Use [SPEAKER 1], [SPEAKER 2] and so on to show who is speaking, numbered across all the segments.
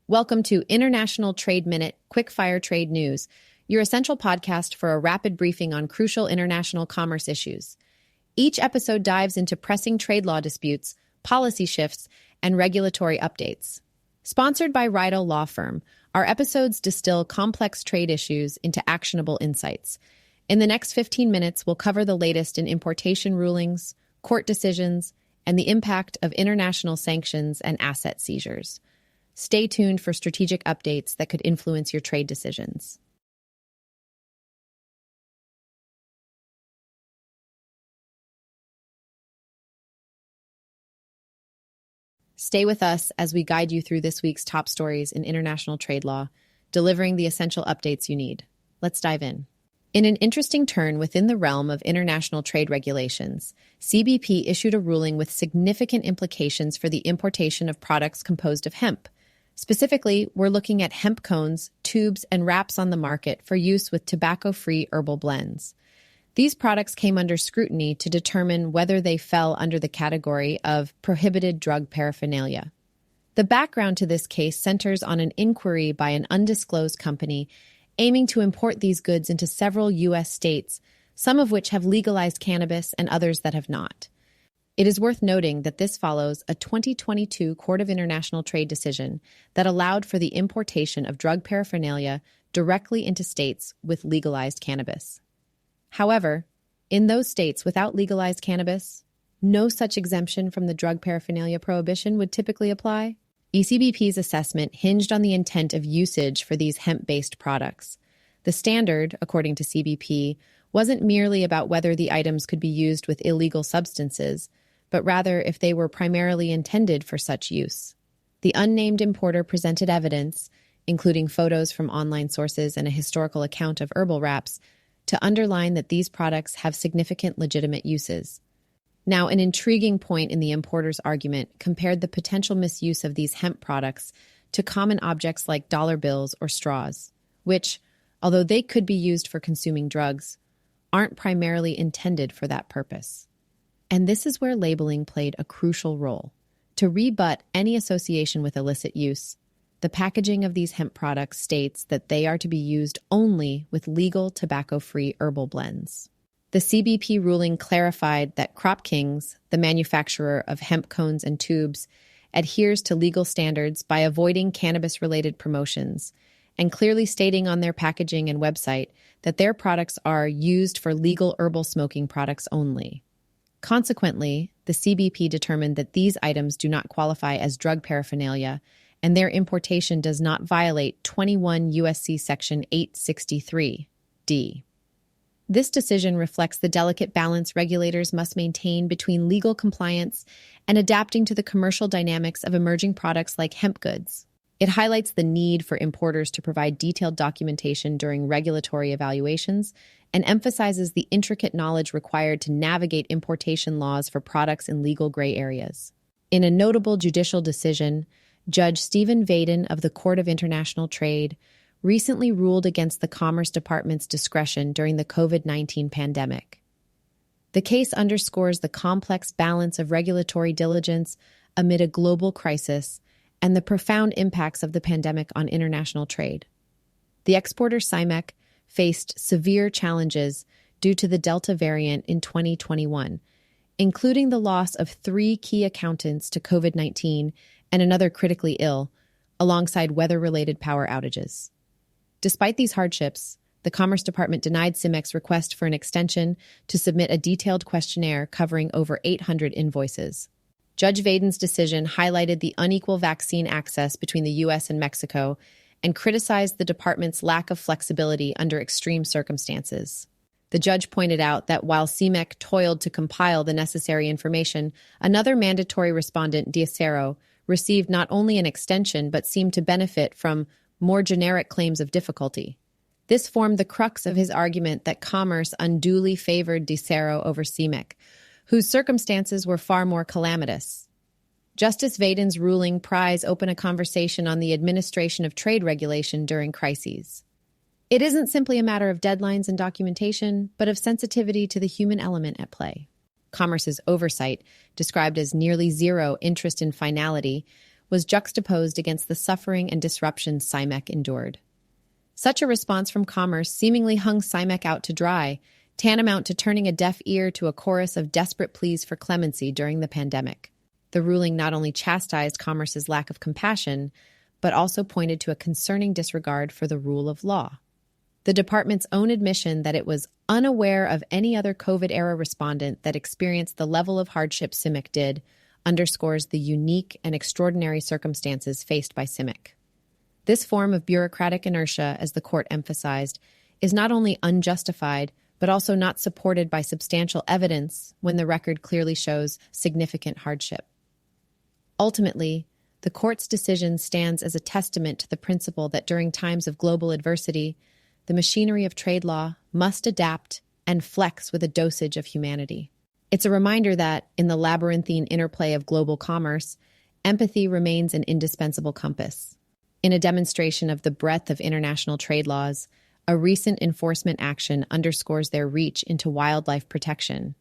[SPEAKER 1] Welcome to International Trade Minute Quickfire Trade News, your essential podcast for a rapid briefing on crucial international commerce issues. Each episode dives into pressing trade law disputes, policy shifts, and regulatory updates. Sponsored by Rydell Law Firm, our episodes distill complex trade issues into actionable insights. In the next 15 minutes, we'll cover the latest in importation rulings, court decisions, and the impact of international sanctions and asset seizures. Stay tuned for strategic updates that could influence your trade decisions. Stay with us as we guide you through this week's top stories in international trade law, delivering the essential updates you need. Let's dive in. In an interesting turn within the realm of international trade regulations, CBP issued a ruling with significant implications for the importation of products composed of hemp. Specifically, we're looking at hemp cones, tubes, and wraps on the market for use with tobacco-free herbal blends. These products came under scrutiny to determine whether they fell under the category of prohibited drug paraphernalia. The background to this case centers on an inquiry by an undisclosed company aiming to import these goods into several U.S. states, some of which have legalized cannabis and others that have not. It is worth noting that this follows a 2022 Court of International Trade decision that allowed for the importation of drug paraphernalia directly into states with legalized cannabis. However, in those states without legalized cannabis, no such exemption from the drug paraphernalia prohibition would typically apply. ECBP's assessment hinged on the intent of usage for these hemp-based products. The standard, according to CBP, wasn't merely about whether the items could be used with illegal substances, but rather if they were primarily intended for such use. The unnamed importer presented evidence, including photos from online sources and a historical account of herbal wraps, to underline that these products have significant legitimate uses. Now, an intriguing point in the importer's argument compared the potential misuse of these hemp products to common objects like dollar bills or straws, which, although they could be used for consuming drugs, aren't primarily intended for that purpose. And this is where labeling played a crucial role. To rebut any association with illicit use, the packaging of these hemp products states that they are to be used only with legal tobacco-free herbal blends. The CBP ruling clarified that Crop Kings, the manufacturer of hemp cones and tubes, adheres to legal standards by avoiding cannabis-related promotions and clearly stating on their packaging and website that their products are used for legal herbal smoking products only. Consequently, the CBP determined that these items do not qualify as drug paraphernalia, and their importation does not violate 21 U.S.C. Section 863(d). This decision reflects the delicate balance regulators must maintain between legal compliance and adapting to the commercial dynamics of emerging products like hemp goods. It highlights the need for importers to provide detailed documentation during regulatory evaluations and emphasizes the intricate knowledge required to navigate importation laws for products in legal gray areas. In a notable judicial decision, Judge Stephen Vaden of the Court of International Trade recently ruled against the Commerce Department's discretion during the COVID-19 pandemic. The case underscores the complex balance of regulatory diligence amid a global crisis and the profound impacts of the pandemic on international trade. The exporter CIMEC faced severe challenges due to the Delta variant in 2021, including the loss of 3 key accountants to COVID-19 and another critically ill, alongside weather-related power outages. Despite these hardships, the Commerce Department denied CIMEC's request for an extension to submit a detailed questionnaire covering over 800 invoices. Judge Vaden's decision highlighted the unequal vaccine access between the U.S. and Mexico and criticized the department's lack of flexibility under extreme circumstances. The judge pointed out that while CIMEC toiled to compile the necessary information, another mandatory respondent, Diacero, received not only an extension but seemed to benefit from more generic claims of difficulty. This formed the crux of his argument that commerce unduly favored Diacero over CIMEC, whose circumstances were far more calamitous. Justice Vaden's ruling pries open a conversation on the administration of trade regulation during crises. It isn't simply a matter of deadlines and documentation, but of sensitivity to the human element at play. Commerce's oversight, described as nearly zero interest in finality, was juxtaposed against the suffering and disruption CIMEC endured. Such a response from commerce seemingly hung CIMEC out to dry, tantamount to turning a deaf ear to a chorus of desperate pleas for clemency during the pandemic. The ruling not only chastised commerce's lack of compassion, but also pointed to a concerning disregard for the rule of law. The department's own admission that it was unaware of any other COVID-era respondent that experienced the level of hardship CIMEC did underscores the unique and extraordinary circumstances faced by CIMEC. This form of bureaucratic inertia, as the court emphasized, is not only unjustified, but also not supported by substantial evidence when the record clearly shows significant hardship. Ultimately, the court's decision stands as a testament to the principle that during times of global adversity, the machinery of trade law must adapt and flex with a dosage of humanity. It's a reminder that, in the labyrinthine interplay of global commerce, empathy remains an indispensable compass. In a demonstration of the breadth of international trade laws, a recent enforcement action underscores their reach into wildlife protection.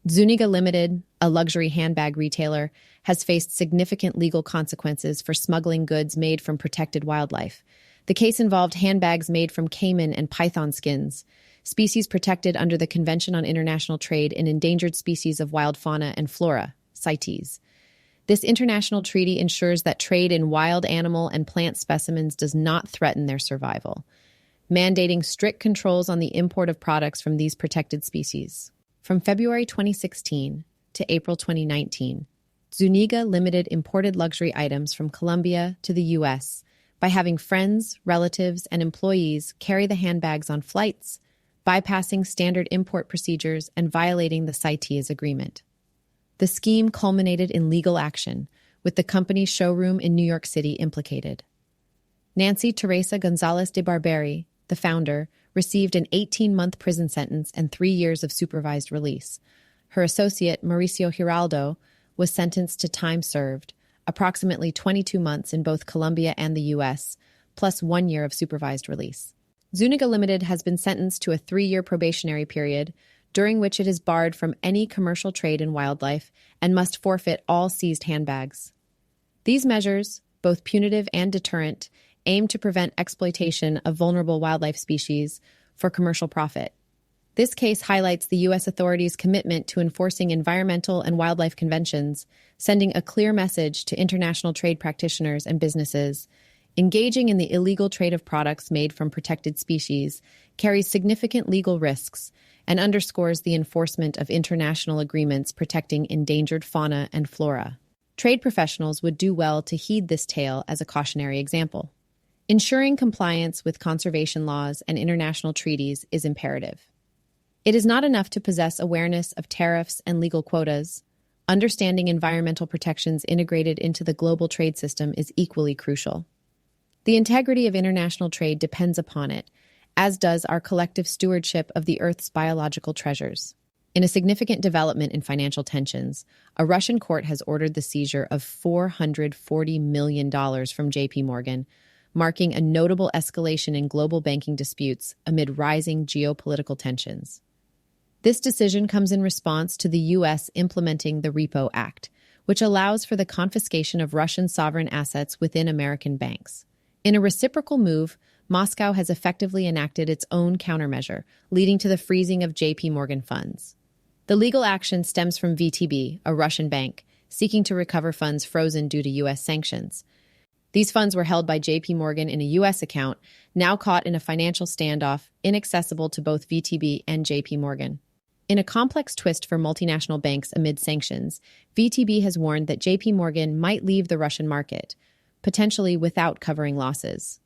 [SPEAKER 1] Zuniga Limited, a luxury handbag retailer, has faced significant legal consequences for smuggling goods made from protected wildlife. The case involved handbags made from caiman and python skins, species protected under the Convention on International Trade in Endangered Species of Wild Fauna and Flora, CITES. This international treaty ensures that trade in wild animal and plant specimens does not threaten their survival, mandating strict controls on the import of products from these protected species. From February 2016 to April 2019, Zuniga Limited imported luxury items from Colombia to the U.S. by having friends, relatives, and employees carry the handbags on flights, bypassing standard import procedures and violating the CITES agreement. The scheme culminated in legal action, with the company's showroom in New York City implicated. Nancy Teresa Gonzalez de Barberi, the founder, received an 18-month prison sentence and 3 years of supervised release. Her associate, Mauricio Giraldo, was sentenced to time served, approximately 22 months in both Colombia and the U.S., plus 1 year of supervised release. Zuniga Limited has been sentenced to a 3-year probationary period, during which it is barred from any commercial trade in wildlife and must forfeit all seized handbags. These measures, both punitive and deterrent, aim to prevent exploitation of vulnerable wildlife species for commercial profit. This case highlights the U.S. authorities' commitment to enforcing environmental and wildlife conventions, sending a clear message to international trade practitioners and businesses. Engaging in the illegal trade of products made from protected species carries significant legal risks and underscores the enforcement of international agreements protecting endangered fauna and flora. Trade professionals would do well to heed this tale as a cautionary example. Ensuring compliance with conservation laws and international treaties is imperative. It is not enough to possess awareness of tariffs and legal quotas. Understanding environmental protections integrated into the global trade system is equally crucial. The integrity of international trade depends upon it, as does our collective stewardship of the Earth's biological treasures. In a significant development in financial tensions, a Russian court has ordered the seizure of $440 million from JP Morgan, marking a notable escalation in global banking disputes amid rising geopolitical tensions. This decision comes in response to the U.S. implementing the Repo Act, which allows for the confiscation of Russian sovereign assets within American banks. In a reciprocal move, Moscow has effectively enacted its own countermeasure, leading to the freezing of JP Morgan funds. The legal action stems from VTB, a Russian bank, seeking to recover funds frozen due to U.S. sanctions. These funds were held by JP Morgan in a U.S. account, now caught in a financial standoff, inaccessible to both VTB and JP Morgan. In a complex twist for multinational banks amid sanctions, VTB has warned that JP Morgan might leave the Russian market, potentially without covering losses.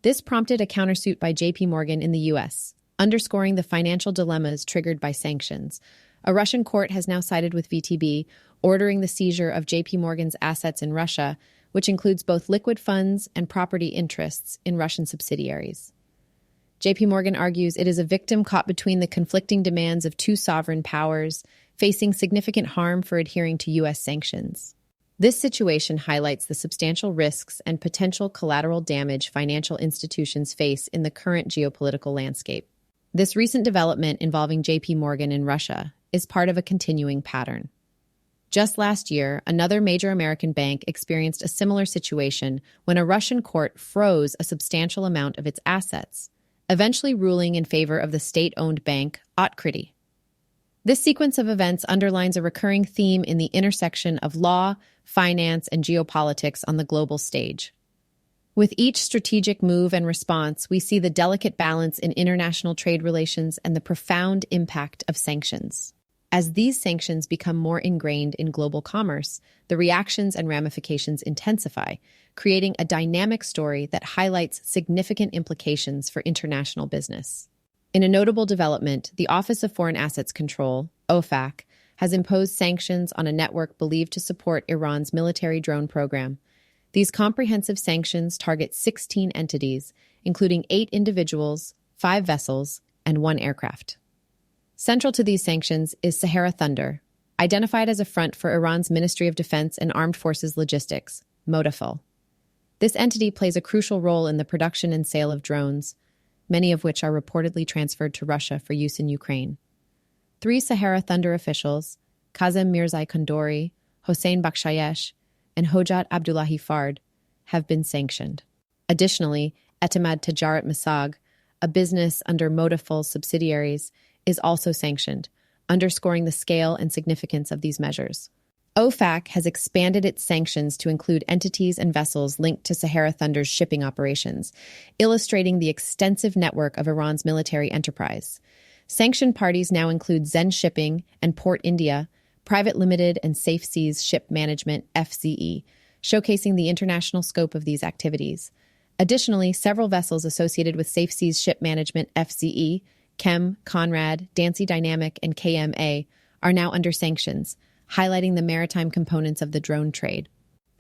[SPEAKER 1] This prompted a countersuit by JP Morgan in the U.S., underscoring the financial dilemmas triggered by sanctions. A Russian court has now sided with VTB, ordering the seizure of JP Morgan's assets in Russia, which includes both liquid funds and property interests in Russian subsidiaries. JP Morgan argues it is a victim caught between the conflicting demands of two sovereign powers, facing significant harm for adhering to U.S. sanctions. This situation highlights the substantial risks and potential collateral damage financial institutions face in the current geopolitical landscape. This recent development involving JP Morgan in Russia is part of a continuing pattern. Just last year, another major American bank experienced a similar situation when a Russian court froze a substantial amount of its assets, eventually ruling in favor of the state-owned bank, Otkrity. This sequence of events underlines a recurring theme in the intersection of law, finance, and geopolitics on the global stage. With each strategic move and response, we see the delicate balance in international trade relations and the profound impact of sanctions. As these sanctions become more ingrained in global commerce, the reactions and ramifications intensify, creating a dynamic story that highlights significant implications for international business. In a notable development, the Office of Foreign Assets Control, OFAC, has imposed sanctions on a network believed to support Iran's military drone program. These comprehensive sanctions target 16 entities, including 8 individuals, 5 vessels, and 1 aircraft. Central to these sanctions is Sahara Thunder, identified as a front for Iran's Ministry of Defense and Armed Forces Logistics, MODAFL. This entity plays a crucial role in the production and sale of drones, many of which are reportedly transferred to Russia for use in Ukraine. 3 Sahara Thunder officials, Kazem Mirzai Kondori, Hossein Bakshayesh, and Hojat Abdullahi Fard, have been sanctioned. Additionally, Etemad Tijarat Masag, a business under MODAFL's subsidiaries, is also sanctioned, underscoring the scale and significance of these measures. OFAC has expanded its sanctions to include entities and vessels linked to Sahara Thunder's shipping operations, illustrating the extensive network of Iran's military enterprise. Sanctioned parties now include Zen Shipping and Port India, Private Limited and Safe Seas Ship Management (FCE), showcasing the international scope of these activities. Additionally, several vessels associated with Safe Seas Ship Management (FCE), Chem, Conrad, Dancy Dynamic, and KMA are now under sanctions, highlighting the maritime components of the drone trade.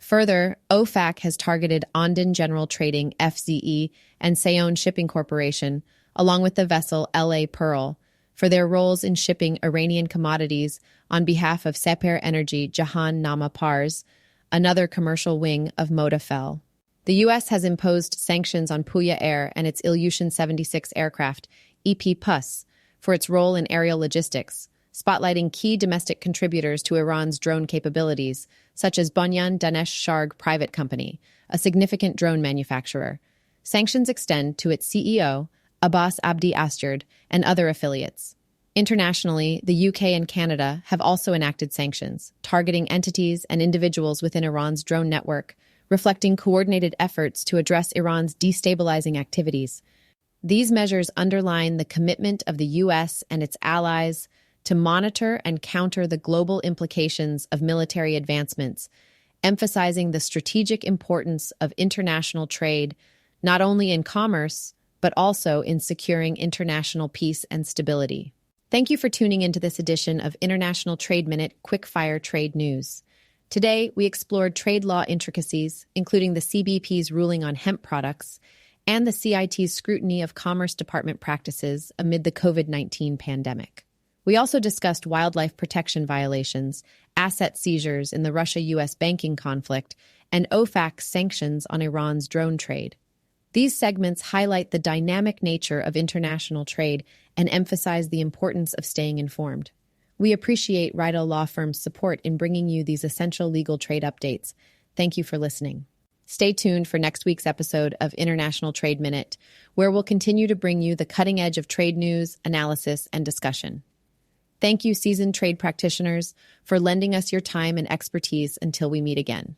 [SPEAKER 1] Further, OFAC has targeted Ondon General Trading (FZE) and Sayon Shipping Corporation, along with the vessel LA Pearl, for their roles in shipping Iranian commodities on behalf of Seper Energy Jahan Nama Pars, another commercial wing of MODAFL. The U.S. has imposed sanctions on Puya Air and its Ilyushin 76 aircraft, EP-PUS, for its role in aerial logistics, spotlighting key domestic contributors to Iran's drone capabilities, such as Bunyan Danesh Sharg Private Company, a significant drone manufacturer. Sanctions extend to its CEO, Abbas Abdi Astard, and other affiliates. Internationally, the UK and Canada have also enacted sanctions, targeting entities and individuals within Iran's drone network, reflecting coordinated efforts to address Iran's destabilizing activities. These measures underline the commitment of the U.S. and its allies to monitor and counter the global implications of military advancements, emphasizing the strategic importance of international trade, not only in commerce, but also in securing international peace and stability. Thank you for tuning into this edition of International Trade Minute Quickfire Trade News. Today, we explored trade law intricacies, including the CBP's ruling on hemp products, and the CIT's scrutiny of Commerce Department practices amid the COVID-19 pandemic. We also discussed wildlife protection violations, asset seizures in the Russia-US banking conflict, and OFAC's sanctions on Iran's drone trade. These segments highlight the dynamic nature of international trade and emphasize the importance of staying informed. We appreciate Rydell Law Firm's support in bringing you these essential legal trade updates. Thank you for listening. Stay tuned for next week's episode of International Trade Minute, where we'll continue to bring you the cutting edge of trade news, analysis, and discussion. Thank you, seasoned trade practitioners, for lending us your time and expertise until we meet again.